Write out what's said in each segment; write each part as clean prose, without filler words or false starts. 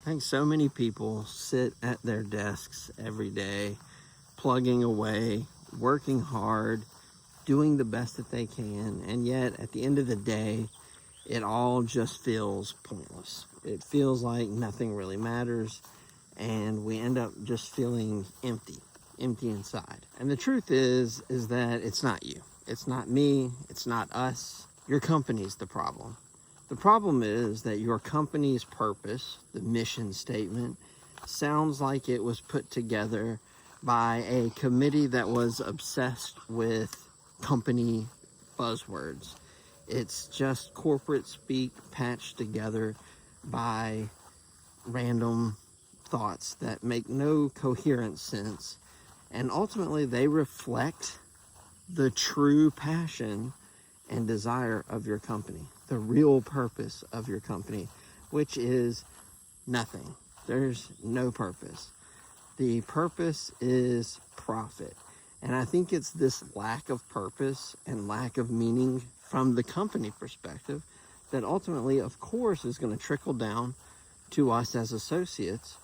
I think so many people sit at their desks every day, plugging away, working hard, doing the best that they can, and yet at the end of the day, it all just feels pointless. It feels like nothing really matters, and we end up just feeling empty inside. And the truth is that it's not you. It's not me. It's not us. Your company's the problem. The problem is that your company's purpose, the mission statement, sounds like it was put together by a committee that was obsessed with company buzzwords. It's just corporate speak patched together by random thoughts that make no coherent sense, and ultimately they reflect the true passion and desire of your company, the real purpose of your company, which is nothing. There's no purpose. The purpose is profit. And I think it's this lack of purpose and lack of meaning from the company perspective that ultimately, of course, is going to trickle down to us as associates,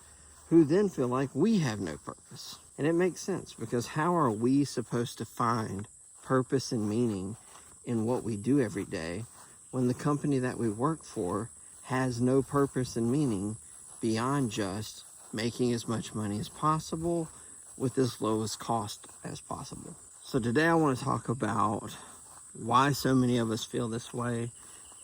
who then feel like we have no purpose. And it makes sense, because how are we supposed to find purpose and meaning in what we do every day when the company that we work for has no purpose and meaning beyond just making as much money as possible with as lowest cost as possible? So today I want to talk about why so many of us feel this way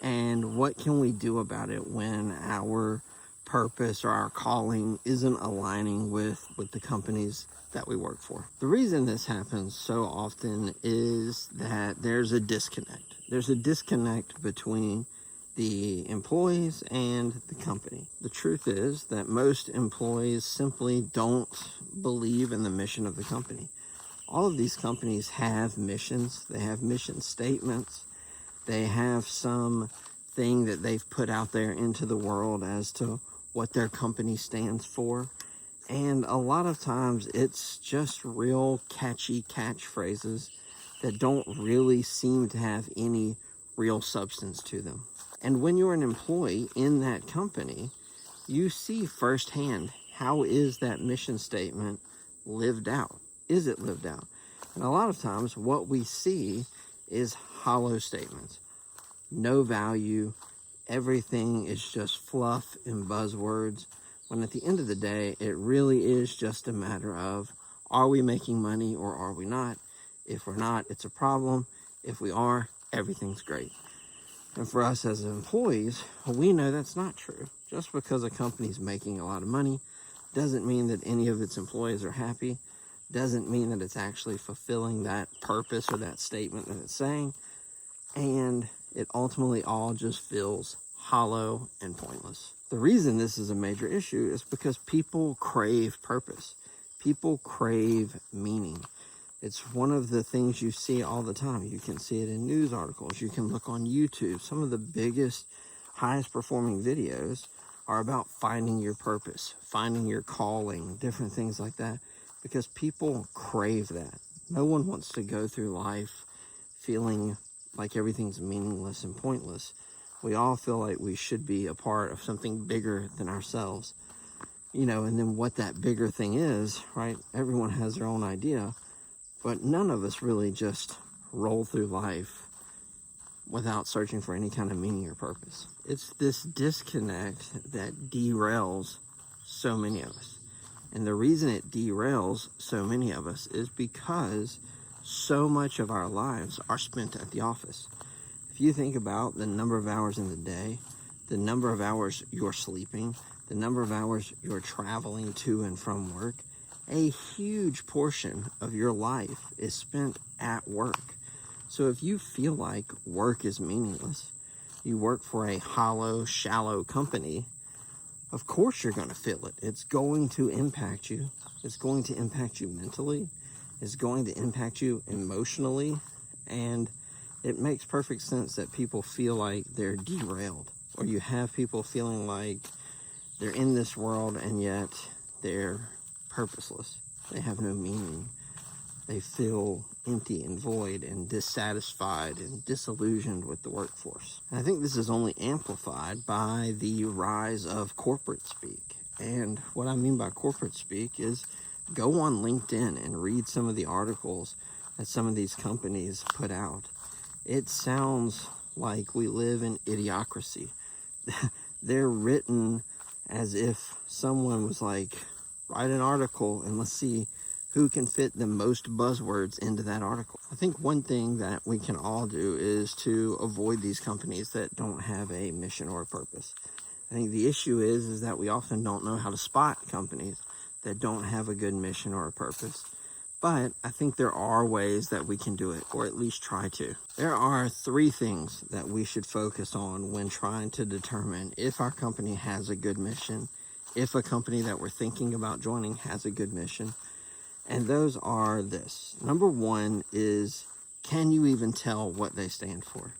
and what can we do about it when our purpose or our calling isn't aligning with the companies that we work for. The reason this happens so often is that there's a disconnect. There's a disconnect between the employees and the company. The truth is that most employees simply don't believe in the mission of the company. All of these companies have missions. They have mission statements. They have some thing that they've put out there into the world as to what their company stands for. And a lot of times it's just real catchy catchphrases that don't really seem to have any real substance to them. And when you're an employee in that company, you see firsthand, how is that mission statement lived out? Is it lived out? And a lot of times what we see is hollow statements. No value. Everything is just fluff and buzzwords, when at the end of the day, it really is just a matter of, are we making money or are we not? If we're not, it's a problem. If we are, everything's great. And for us as employees, we know that's not true. Just because a company's making a lot of money doesn't mean that any of its employees are happy, doesn't mean that it's actually fulfilling that purpose or that statement that it's saying. And it ultimately all just feels hollow and pointless. The reason this is a major issue is because people crave purpose. People crave meaning. It's one of the things you see all the time. You can see it in news articles. You can look on YouTube. Some of the biggest, highest performing videos are about finding your purpose, finding your calling, different things like that, because people crave that. No one wants to go through life feeling like everything's meaningless and pointless. We all feel like we should be a part of something bigger than ourselves, and then what that bigger thing is, right? Everyone has their own idea, but none of us really just roll through life without searching for any kind of meaning or purpose. It's this disconnect that derails so many of us. And the reason it derails so many of us is because so much of our lives are spent at the office. If you think about the number of hours in the day, the number of hours you're sleeping, the number of hours you're traveling to and from work, a huge portion of your life is spent at work. So if you feel like work is meaningless, you work for a hollow, shallow company, of course you're going to feel it. It's going to impact you. It's going to impact you mentally. It's going to impact you emotionally. And it makes perfect sense that people feel like they're derailed, or you have people feeling like they're in this world and yet they're purposeless. They have no meaning. They feel empty and void and dissatisfied and disillusioned with the workforce. And I think this is only amplified by the rise of corporate speak. And what I mean by corporate speak is go on LinkedIn and read some of the articles that some of these companies put out. It sounds like we live in idiocracy. They're written as if someone was like, write an article and let's see who can fit the most buzzwords into that article. I think one thing that we can all do is to avoid these companies that don't have a mission or a purpose. I think the issue is that we often don't know how to spot companies that don't have a good mission or a purpose. But I think there are ways that we can do it, or at least try to. There are 3 things that we should focus on when trying to determine if our company has a good mission, if a company that we're thinking about joining has a good mission. And those are this. Number 1 is, can you even tell what they stand for?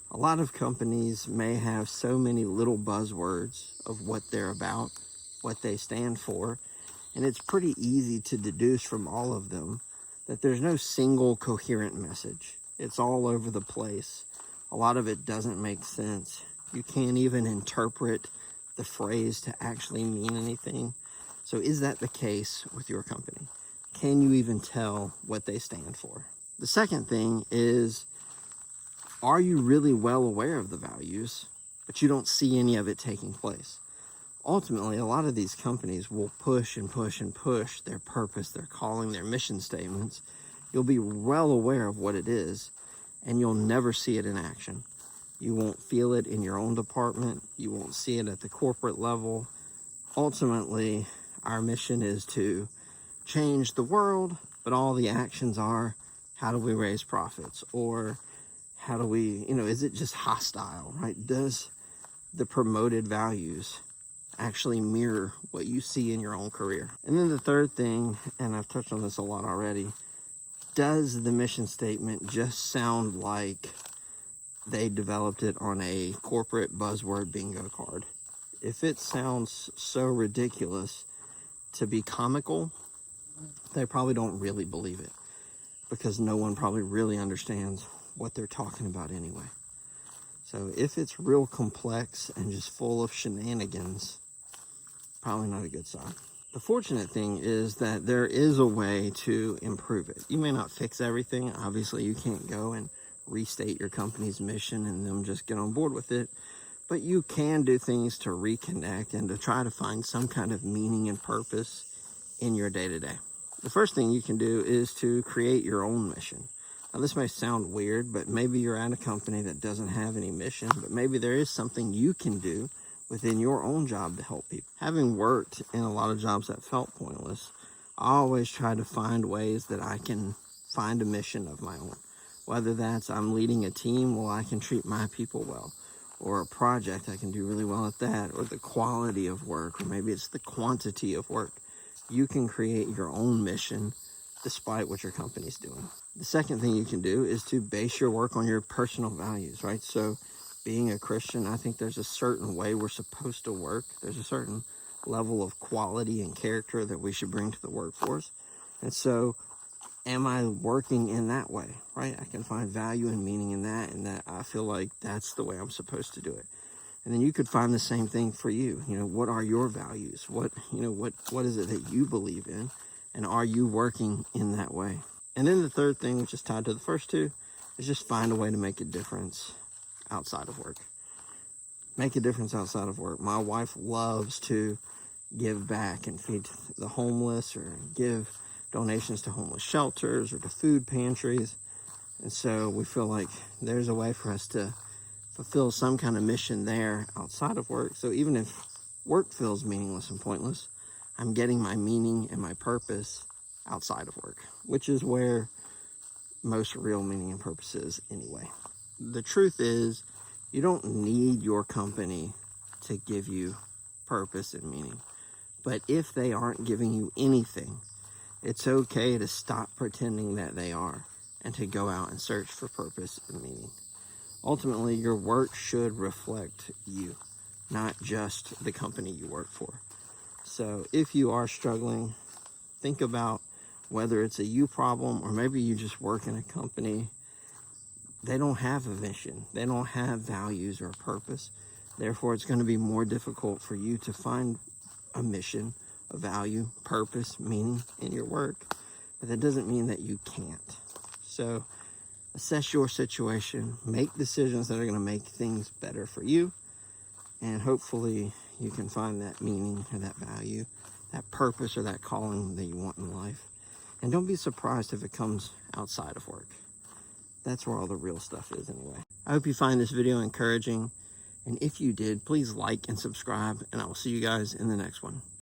A lot of companies may have so many little buzzwords of what they're about, what they stand for, and it's pretty easy to deduce from all of them that there's no single coherent message. It's all over the place. A lot of it doesn't make sense. You can't even interpret the phrase to actually mean anything. So is that the case with your company? Can you even tell what they stand for? The second thing is, are you really well aware of the values, but you don't see any of it taking place? Ultimately, a lot of these companies will push and push and push their purpose, their calling, their mission statements. You'll be well aware of what it is, and you'll never see it in action. You won't feel it in your own department. You won't see it at the corporate level. Ultimately, our mission is to change the world, but all the actions are, how do we raise profits? Or how do we, is it just hostile, right? Does the promoted values actually mirror what you see in your own career? And then the third thing, and I've touched on this a lot already, does the mission statement just sound like they developed it on a corporate buzzword bingo card? If it sounds so ridiculous to be comical, they probably don't really believe it, because no one probably really understands what they're talking about anyway. So if it's real complex and just full of shenanigans, probably not a good sign. The fortunate thing is that there is a way to improve it. You may not fix everything. Obviously, you can't go and restate your company's mission and them just get on board with it. But you can do things to reconnect and to try to find some kind of meaning and purpose in your day-to-day. The first thing you can do is to create your own mission. Now, this may sound weird, but maybe you're at a company that doesn't have any mission, but maybe there is something you can do within your own job to help people. Having worked in a lot of jobs that felt pointless, I always try to find ways that I can find a mission of my own. Whether that's I'm leading a team, well, I can treat my people well, or a project, I can do really well at that, or the quality of work, or maybe it's the quantity of work. You can create your own mission despite what your company's doing. The second thing you can do is to base your work on your personal values, right? So being a Christian, I think there's a certain way we're supposed to work. There's a certain level of quality and character that we should bring to the workforce. And so am I working in that way, right? I can find value and meaning in that, and that I feel like that's the way I'm supposed to do it. And then you could find the same thing for you. What are your values? What is it that you believe in? And are you working in that way? And then the third thing, which is tied to the first two, is just find a way to make a difference outside of work. Make a difference outside of work. My wife loves to give back and feed the homeless, or give donations to homeless shelters or to food pantries. And so we feel like there's a way for us to fulfill some kind of mission there outside of work. So even if work feels meaningless and pointless, I'm getting my meaning and my purpose outside of work, which is where most real meaning and purpose is anyway. The truth is, you don't need your company to give you purpose and meaning. But if they aren't giving you anything, it's okay to stop pretending that they are and to go out and search for purpose and meaning. Ultimately, your work should reflect you, not just the company you work for. So if you are struggling, think about whether it's a you problem, or maybe you just work in a company. They don't have a mission. They don't have values or a purpose. Therefore, it's going to be more difficult for you to find a mission, a value, purpose, meaning in your work. But that doesn't mean that you can't. So assess your situation, make decisions that are going to make things better for you, and hopefully you can find that meaning or that value, that purpose or that calling that you want in life. And don't be surprised if it comes outside of work. That's where all the real stuff is anyway. I hope you find this video encouraging. And if you did, please like and subscribe, and I will see you guys in the next one.